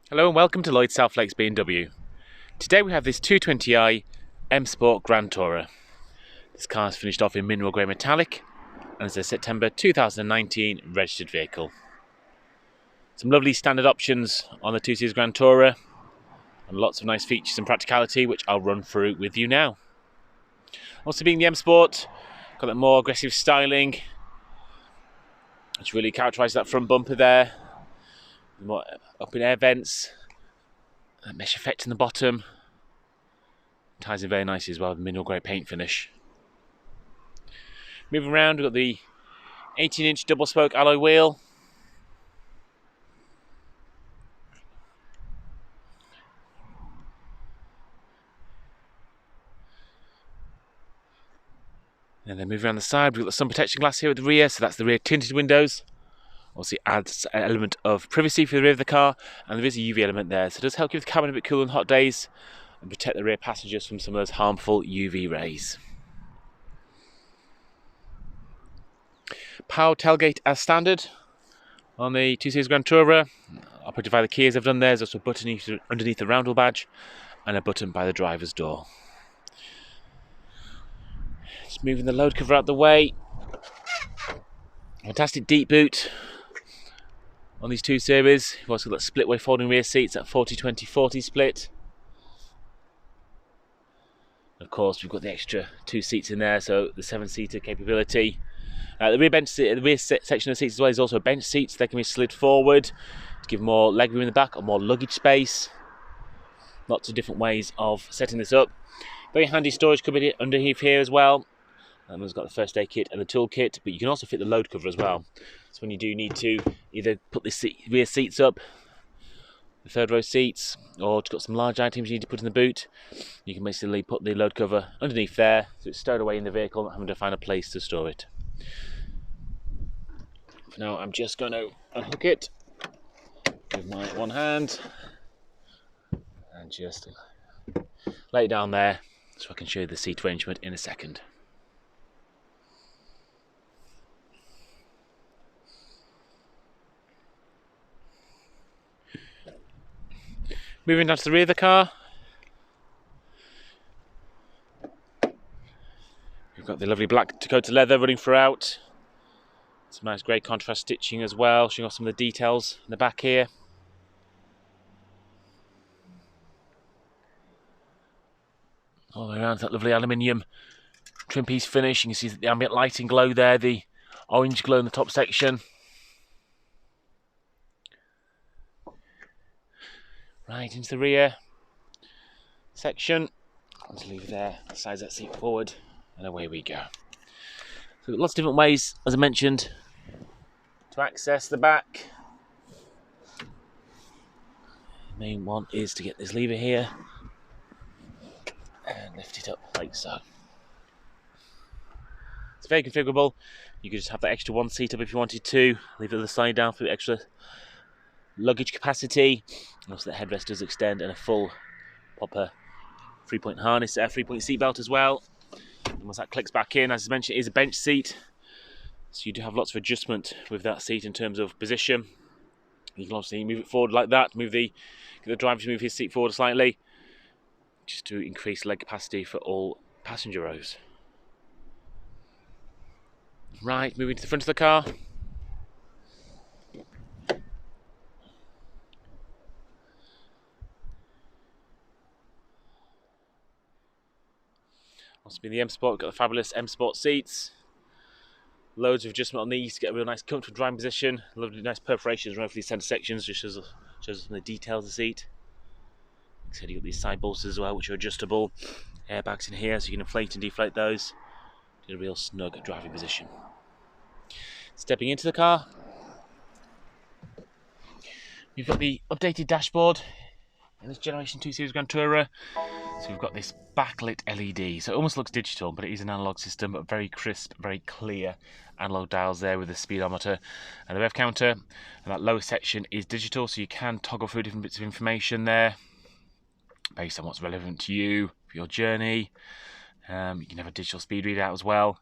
Hello and welcome to Lloyd South Lakes BMW. Today we have this 220i M Sport Grand Tourer. This car is finished off in mineral grey metallic and is a September 2019 registered vehicle. Some lovely standard options on the 2 Series Grand Tourer and lots of nice features and practicality which I'll run through with you now. Also being the M Sport, got that more aggressive styling which really characterises that front bumper there. More up in air vents, that mesh effect in the bottom, ties in very nicely as well with mineral grey paint finish. Moving around, we've got the 18-inch double spoke alloy wheel, and then moving around the side, we've got the sun protection glass here at the rear, so that's the rear tinted windows. Obviously adds an element of privacy for the rear of the car, and there is a UV element there, so it does help keep the cabin a bit cool on hot days and protect the rear passengers from some of those harmful UV rays. Power tailgate as standard on the 2 Series Grand Tourer. Operated by the keys I've done there. There's also a button underneath the roundel badge and a button by the driver's door. Just moving the load cover out the way. Fantastic deep boot on these 2 Series. We've also got split way folding rear seats at 40-20-40 split. Of course, we've got the extra 2 seats in there, so the 7-seater capability. The rear section of the seats as well is also a bench seat, so they can be slid forward to give more leg room in the back or more luggage space. Lots of different ways of setting this up. Very handy storage cupboard underneath here as well. It's got the first aid kit and the tool kit, but you can also fit the load cover as well. So when you do need to either put the rear seats up, the third row seats, or got some large items you need to put in the boot, you can basically put the load cover underneath there, so it's stowed away in the vehicle, not having to find a place to store it. For now, I'm just going to unhook it with my one hand and just lay it down there so I can show you the seat arrangement in a second. Moving down to the rear of the car, we've got the lovely black Dakota leather running throughout. Some nice grey contrast stitching as well, showing off some of the details in the back here. All the way around that lovely aluminium trim piece finish. You can see the ambient lighting glow there, the orange glow in the top section. Right into the rear section. I'll just leave it there, size that seat forward, and away we go. So lots of different ways, as I mentioned, to access the back. The main one is to get this lever here and lift it up like so. It's very configurable. You could just have that extra 1 seat up if you wanted to, leave the other side down for extra luggage capacity. Also the headrest does extend, and a full proper 3-point harness, 3-point seat belt as well. And once that clicks back in, as I mentioned, it is a bench seat, so you do have lots of adjustment with that seat in terms of position. You can obviously move it forward like that, get the driver to move his seat forward slightly, just to increase leg capacity for all passenger rows. Right, moving to the front of the car. Also being the M Sport, we've got the fabulous M Sport seats. Loads of adjustment on these to get a real nice comfortable driving position. Lovely nice perforations around for these centre sections, just shows us some of the details of the seat. Like I said, you've got these side bolsters as well, which are adjustable. Airbags in here, so you can inflate and deflate those. Get a real snug driving position. Stepping into the car, we've got the updated dashboard in this Generation 2 Series Grand Tourer. So we've got this backlit LED, so it almost looks digital, but it is an analog system, but very crisp, very clear analog dials there with the speedometer and the rev counter. And that lower section is digital, so you can toggle through different bits of information there based on what's relevant to you for your journey. You can have a digital speed readout as well,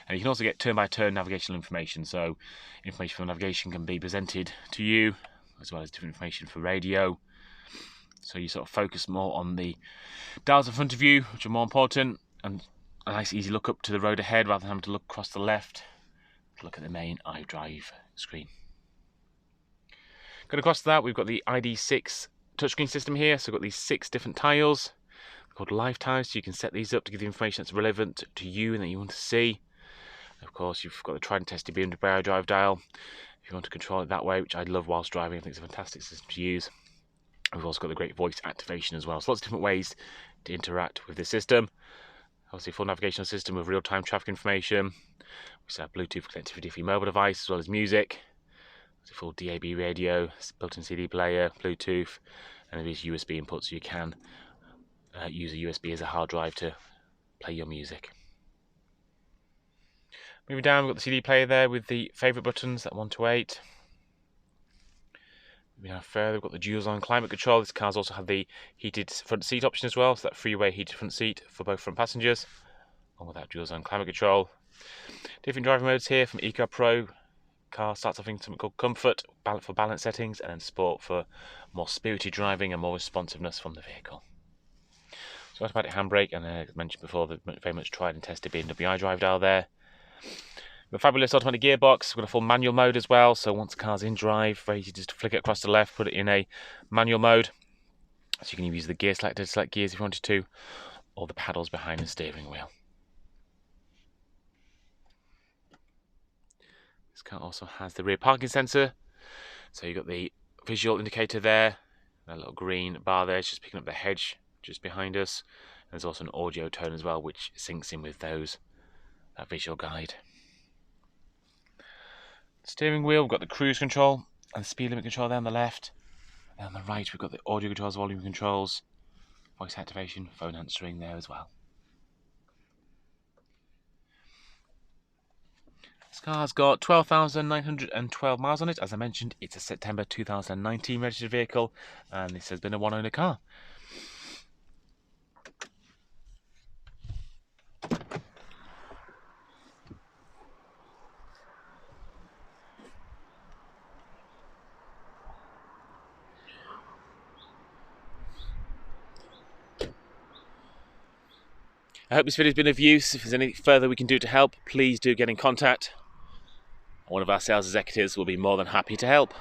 and you can also get turn-by-turn navigational information, so information for navigation can be presented to you, as well as different information for radio, So you sort of focus more on the dials in front of you, which are more important, and a nice easy look up to the road ahead rather than having to look across the left to look at the main iDrive screen. Going across to that, we've got the ID6 touchscreen system here. So we've got these 6 different tiles called live tiles, so you can set these up to give the information that's relevant to you and that you want to see. Of course, you've got the tried and tested BMW iDrive dial if you want to control it that way, which I love whilst driving. I think it's a fantastic system to use. We've also got the great voice activation as well. So lots of different ways to interact with the system. Obviously, full navigational system with real-time traffic information. We also have Bluetooth connectivity for your mobile device as well as music. Full DAB radio, built-in CD player, Bluetooth, and there's USB input, so you can use a USB as a hard drive to play your music. Moving down, we've got the CD player there with the favourite buttons, that 1 to 8. Moving down further, we've got the dual zone climate control. This car's also had the heated front seat option as well, so that freeway heated front seat for both front passengers, along with that dual zone climate control. Different driving modes here, from Eco Pro. Car starts off in something called Comfort for balance settings, and then Sport for more spirited driving and more responsiveness from the vehicle. So automatic handbrake, and as mentioned before, the very much tried and tested BMW iDrive dial there. A fabulous automatic gearbox. We've got a full manual mode as well, so once the car's in drive, very easy just to flick it across the left, put it in a manual mode. So you can use the gear selector to select gears if you wanted to, or the paddles behind the steering wheel. This car also has the rear parking sensor, so you've got the visual indicator there, that little green bar there, it's just picking up the hedge just behind us. And there's also an audio tone as well, which syncs in with that visual guide. Steering wheel, we've got the cruise control and speed limit control there on the left. And on the right, we've got the audio controls, volume controls, voice activation, phone answering there as well. This car's got 12,912 miles on it. As I mentioned, it's a September 2019 registered vehicle, and this has been a one-owner car. I hope this video has been of use. If there's anything further we can do to help, please do get in contact. One of our sales executives will be more than happy to help.